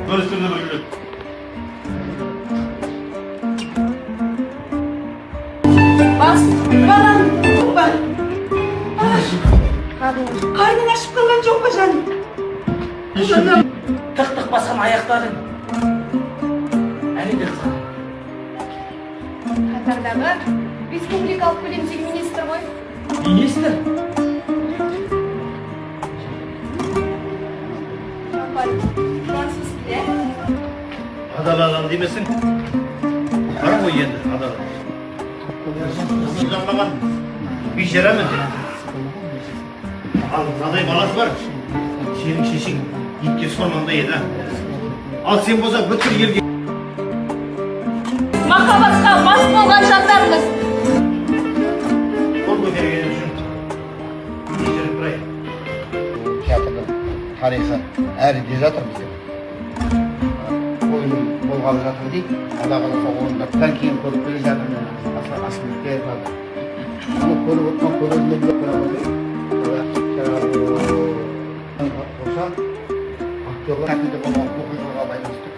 Barıştırdı böyle. Bas, balam, bak. Karnın açıp kalan çok başan. Tık tık basan ayakların. Әлі де қызған. Қатардағы республикалық көлемдегі министр ғой. Министр? Француз тілі. Adalarlan demesin. Var mı yendi adalar? Kızlanmagan. Bir jeremedi. Al, naday balası var. Senin şişin ipke sonunda yedi. Al sen boza bütün yerge. Махаббатқа мас болған жандармыз. Kol götürgenin için. Geçirip buraya. Teatrın tarixi әрі де жатырмыз деп. Ойын болғалы жатыр дейді. Алла қаласа орындап кейін көріп келе жатырмын. Асылбекке айтады. Оны көріп отырған көрермен де болса, актерлар әкелді болған оқиғаға байланысты.